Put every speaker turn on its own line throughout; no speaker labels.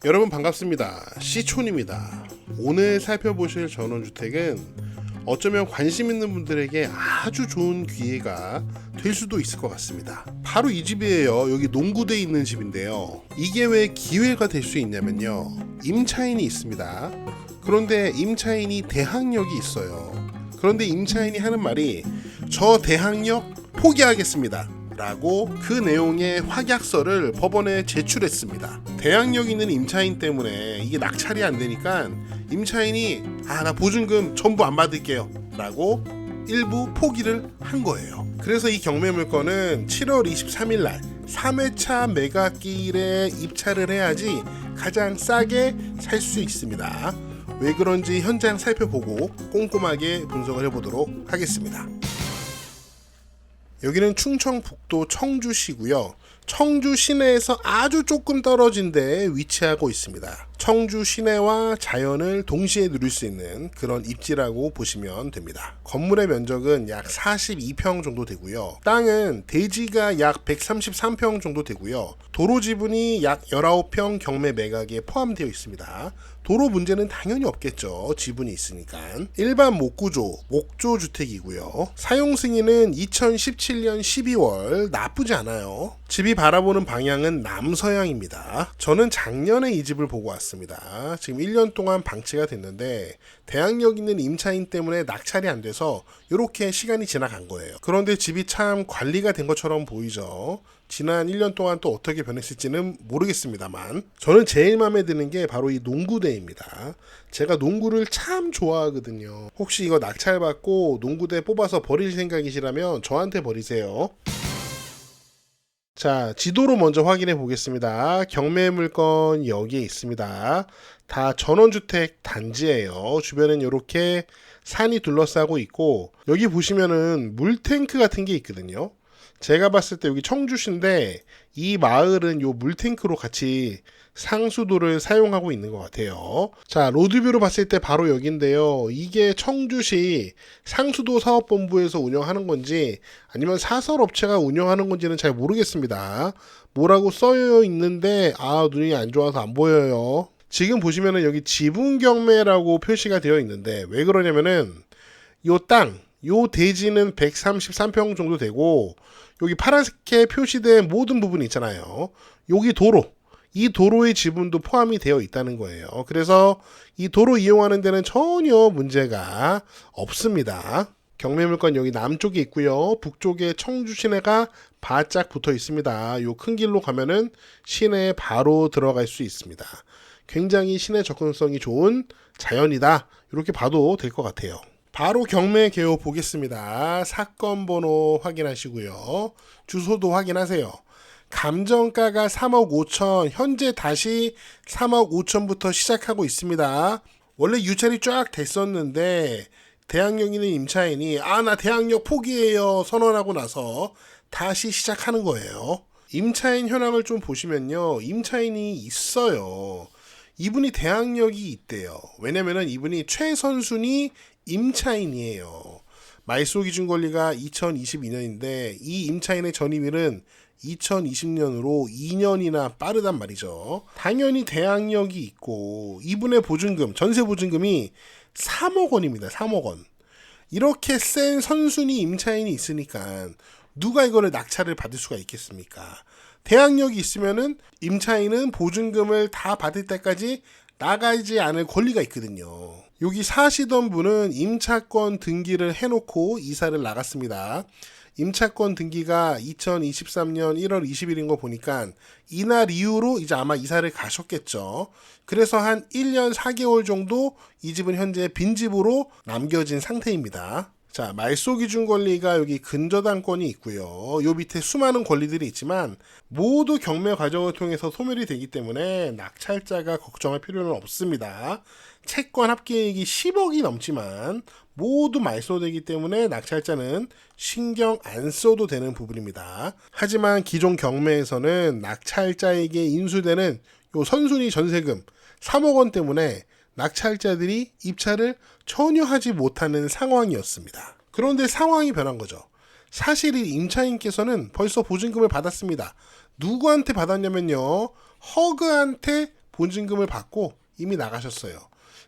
여러분 반갑습니다. 시촌입니다. 오늘 살펴보실 전원주택은 어쩌면 관심 있는 분들에게 아주 좋은 기회가 될 수도 있을 것 같습니다. 바로 이 집이에요. 여기 농구대에 있는 집인데요. 이게 왜 기회가 될 수 있냐면요, 임차인이 있습니다. 그런데 임차인이 대항력이 있어요. 그런데 임차인이 하는 말이 저 대항력 포기하겠습니다 라고 그 내용의 확약서를 법원에 제출했습니다. 대항력 있는 임차인 때문에 이게 낙찰이 안 되니까 임차인이 나 보증금 전부 안 받을게요 라고 일부 포기를 한 거예요. 그래서 이 경매물건은 7월 23일 날 3회차 매각기일에 입찰을 해야지 가장 싸게 살 수 있습니다. 왜 그런지 현장 살펴보고 꼼꼼하게 분석을 해보도록 하겠습니다. 여기는 충청북도 청주시고요. 청주 시내에서 아주 조금 떨어진 데에 위치하고 있습니다. 청주 시내와 자연을 동시에 누릴 수 있는 그런 입지라고 보시면 됩니다. 건물의 면적은 약 42평 정도 되고요. 땅은 대지가 약 133평 정도 되고요. 도로 지분이 약 19평 경매 매각에 포함되어 있습니다. 도로 문제는 당연히 없겠죠. 지분이 있으니까. 일반 목구조, 목조 주택이고요. 사용 승인은 2017년 12월, 나쁘지 않아요. 집이 바라보는 방향은 남서향입니다. 저는 작년에 이 집을 보고 왔습니다. 지금 1년 동안 방치가 됐는데 대항력 있는 임차인 때문에 낙찰이 안 돼서 이렇게 시간이 지나간 거예요. 그런데 집이 참 관리가 된 것처럼 보이죠. 지난 1년 동안 또 어떻게 변했을지는 모르겠습니다만 저는 제일 마음에 드는 게 바로 이 농구대입니다. 제가 농구를 참 좋아하거든요. 혹시 이거 낙찰받고 농구대 뽑아서 버릴 생각이시라면 저한테 버리세요. 자, 지도로 먼저 확인해 보겠습니다. 경매 물건 여기에 있습니다. 다 전원주택 단지예요. 주변엔 이렇게 산이 둘러싸고 있고 여기 보시면은 물탱크 같은 게 있거든요. 제가 봤을 때 여기 청주시인데 이 마을은 요 물탱크로 같이 상수도를 사용하고 있는 것 같아요. 자, 로드뷰로 봤을 때 바로 여기인데요. 이게 청주시 상수도 사업본부에서 운영하는 건지 아니면 사설업체가 운영하는 건지는 잘 모르겠습니다. 뭐라고 써여 있는데 눈이 안 좋아서 안 보여요. 지금 보시면은 여기 지분 경매라고 표시가 되어 있는데 왜 그러냐면은 요 땅, 요 대지는 133평 정도 되고 여기 파란색에 표시된 모든 부분이 있잖아요. 여기 도로, 이 도로의 지분도 포함이 되어 있다는 거예요. 그래서 이 도로 이용하는 데는 전혀 문제가 없습니다. 경매물건 여기 남쪽에 있고요. 북쪽에 청주 시내가 바짝 붙어 있습니다. 요 큰 길로 가면은 시내에 바로 들어갈 수 있습니다. 굉장히 시내 접근성이 좋은 자연이다. 이렇게 봐도 될 것 같아요. 바로 경매 개요 보겠습니다. 사건 번호 확인하시고요. 주소도 확인하세요. 감정가가 3억 5천, 현재 다시 3억 5천부터 시작하고 있습니다. 원래 유찰이 쫙 됐었는데 대항력 있는 임차인이 나 대항력 포기해요 선언하고 나서 다시 시작하는 거예요. 임차인 현황을 좀 보시면요, 임차인이 있어요. 이분이 대항력이 있대요. 왜냐면은 이분이 최선순위 임차인이에요. 말소 기준 권리가 2022년인데 이 임차인의 전입일은 2020년으로 2년이나 빠르단 말이죠. 당연히 대항력이 있고 이분의 보증금, 전세 보증금이 3억 원입니다. 3억 원. 이렇게 센 선순위 임차인이 있으니까 누가 이거를 낙찰을 받을 수가 있겠습니까? 대항력이 있으면은 임차인은 보증금을 다 받을 때까지 나가지 않을 권리가 있거든요. 여기 사시던 분은 임차권 등기를 해놓고 이사를 나갔습니다. 임차권 등기가 2023년 1월 20일인 거 보니까 이날 이후로 이제 아마 이사를 가셨겠죠. 그래서 한 1년 4개월 정도 이 집은 현재 빈집으로 남겨진 상태입니다. 자, 말소 기준 권리가 여기 근저당권이 있고요. 요 밑에 수많은 권리들이 있지만 모두 경매 과정을 통해서 소멸이 되기 때문에 낙찰자가 걱정할 필요는 없습니다. 채권 합계액이 10억이 넘지만 모두 말소되기 때문에 낙찰자는 신경 안 써도 되는 부분입니다. 하지만 기존 경매에서는 낙찰자에게 인수되는 요 선순위 전세금 3억 원 때문에 낙찰자들이 입찰을 전혀 하지 못하는 상황이었습니다. 그런데 상황이 변한 거죠. 사실 이 임차인께서는 벌써 보증금을 받았습니다. 누구한테 받았냐면요, 허그한테 보증금을 받고 이미 나가셨어요.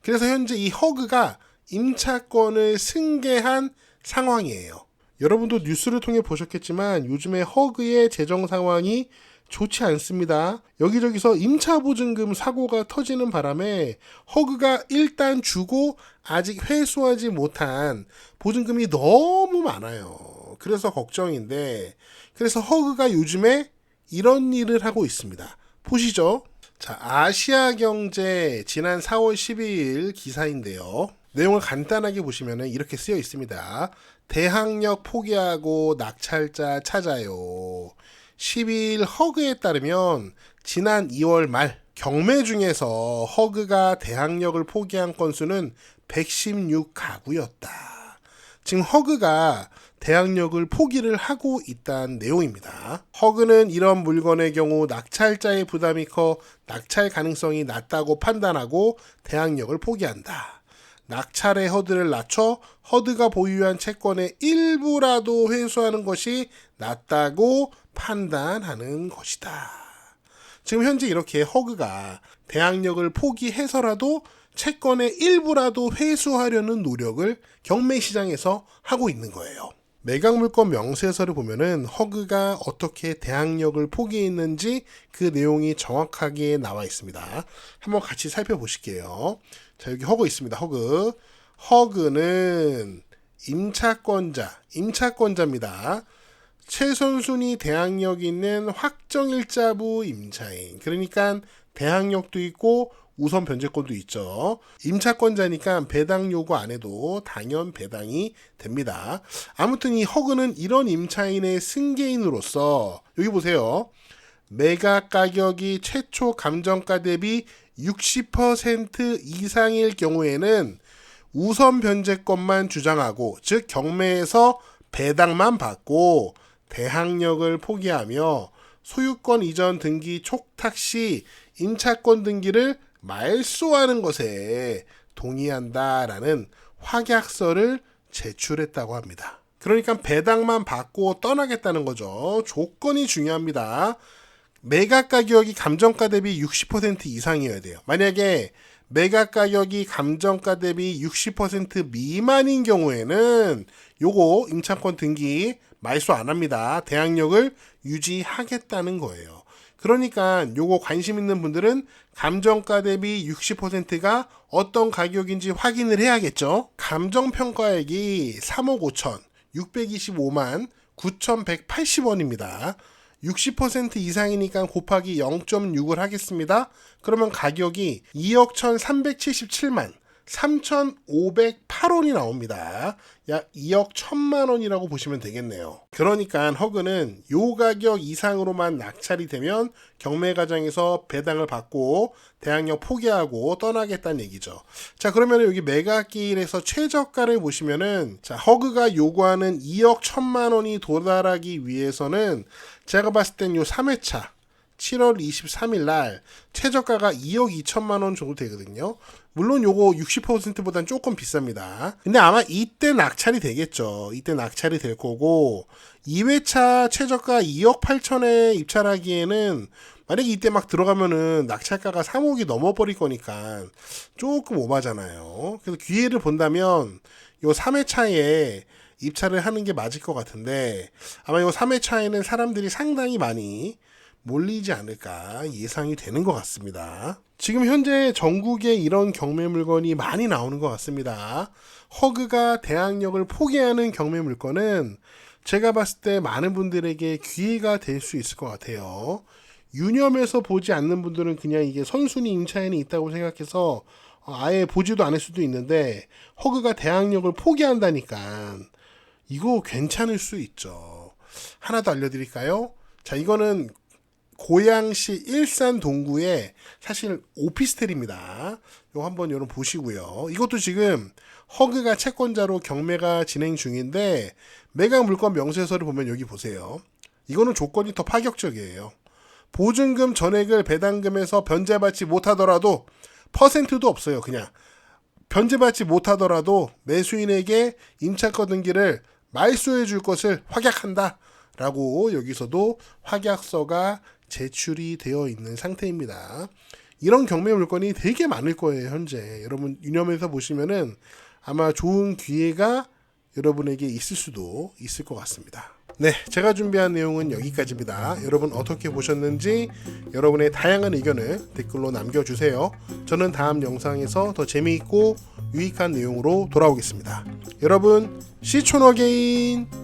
그래서 현재 이 허그가 임차권을 승계한 상황이에요. 여러분도 뉴스를 통해 보셨겠지만 요즘에 허그의 재정 상황이 좋지 않습니다. 여기저기서 임차보증금 사고가 터지는 바람에 허그가 일단 주고 아직 회수하지 못한 보증금이 너무 많아요. 그래서 걱정인데, 그래서 허그가 요즘에 이런 일을 하고 있습니다. 보시죠. 자, 아시아경제 지난 4월 12일 기사인데요. 내용을 간단하게 보시면 이렇게 쓰여 있습니다. 대항력 포기하고 낙찰자 찾아요. 12일 허그에 따르면 지난 2월 말 경매 중에서 허그가 대항력을 포기한 건수는 116가구였다. 지금 허그가 대항력을 포기를 하고 있다는 내용입니다. 허그는 이런 물건의 경우 낙찰자의 부담이 커 낙찰 가능성이 낮다고 판단하고 대항력을 포기한다. 낙찰의 허들을 낮춰 허드가 보유한 채권의 일부라도 회수하는 것이 낫다고 판단하는 것이다. 지금 현재 이렇게 허그가 대항력을 포기해서라도 채권의 일부라도 회수하려는 노력을 경매 시장에서 하고 있는 거예요. 매각물건 명세서를 보면은 허그가 어떻게 대항력을 포기했는지 그 내용이 정확하게 나와 있습니다. 한번 같이 살펴보실게요. 자, 여기 허그 있습니다. 허그는 임차권자입니다. 최선순위 대항력 있는 확정일자부 임차인. 그러니까 대항력도 있고 우선 변제권도 있죠. 임차권자니까 배당 요구 안 해도 당연 배당이 됩니다. 아무튼 이 허그는 이런 임차인의 승계인으로서 여기 보세요. 매각 가격이 최초 감정가 대비 60% 이상일 경우에는 우선 변제권만 주장하고, 즉 경매에서 배당만 받고 대항력을 포기하며 소유권 이전 등기 촉탁 시 임차권 등기를 말소하는 것에 동의한다라는 확약서를 제출했다고 합니다. 그러니까 배당만 받고 떠나겠다는 거죠. 조건이 중요합니다. 매각 가격이 감정가 대비 60% 이상이어야 돼요. 만약에 매각 가격이 감정가 대비 60% 미만인 경우에는 요거 임차권 등기 말소 안 합니다. 대항력을 유지하겠다는 거예요. 그러니까 요거 관심 있는 분들은 감정가 대비 60%가 어떤 가격인지 확인을 해야겠죠. 감정평가액이 3억 5천 625만 9,180원입니다. 60% 이상이니까 곱하기 0.6을 하겠습니다. 그러면 가격이 2억 1,377만 3,508원이 나옵니다. 약 2억 1,000만 원이라고 보시면 되겠네요. 그러니까 허그는 요 가격 이상으로만 낙찰이 되면 경매 과정에서 배당을 받고 대항력 포기하고 떠나겠다는 얘기죠. 자, 그러면 여기 매각기일에서 최저가를 보시면은, 자, 허그가 요구하는 2억 1,000만 원이 도달하기 위해서는 제가 봤을 땐 요 3회차 7월 23일 날 최저가가 2억 2천만 원 정도 되거든요. 물론 요거 60%보다는 조금 비쌉니다. 근데 아마 이때 낙찰이 되겠죠. 이때 낙찰이 될 거고, 2회차 최저가 2억 8천에 입찰하기에는 만약에 이때 막 들어가면은 낙찰가가 3억이 넘어버릴 거니까 조금 오바잖아요. 그래서 기회를 본다면 요 3회차에 입찰을 하는 게 맞을 것 같은데, 아마 요 3회차에는 사람들이 상당히 많이 몰리지 않을까 예상이 되는 것 같습니다. 지금 현재 전국에 이런 경매 물건이 많이 나오는 것 같습니다. 허그가 대항력을 포기하는 경매 물건은 제가 봤을 때 많은 분들에게 기회가 될 수 있을 것 같아요. 유념해서 보지 않는 분들은 그냥 이게 선순위 임차인이 있다고 생각해서 아예 보지도 않을 수도 있는데, 허그가 대항력을 포기한다니까 이거 괜찮을 수 있죠. 하나 더 알려드릴까요? 자, 이거는 고양시 일산 동구의 사실 오피스텔입니다. 이거 한번 여러분 보시고요. 이것도 지금 허그가 채권자로 경매가 진행 중인데, 매각 물건 명세서를 보면 여기 보세요. 이거는 조건이 더 파격적이에요. 보증금 전액을 배당금에서 변제받지 못하더라도, 퍼센트도 없어요. 그냥 변제받지 못하더라도 매수인에게 임차권 등기를 말소해 줄 것을 확약한다 라고 여기서도 확약서가 제출이 되어 있는 상태입니다. 이런 경매 물건이 되게 많을 거예요. 현재 여러분 유념해서 보시면은 아마 좋은 기회가 여러분에게 있을 수도 있을 것 같습니다. 네, 제가 준비한 내용은 여기까지입니다. 여러분 어떻게 보셨는지 여러분의 다양한 의견을 댓글로 남겨주세요. 저는 다음 영상에서 더 재미있고 유익한 내용으로 돌아오겠습니다. 여러분, 시촌 어게인!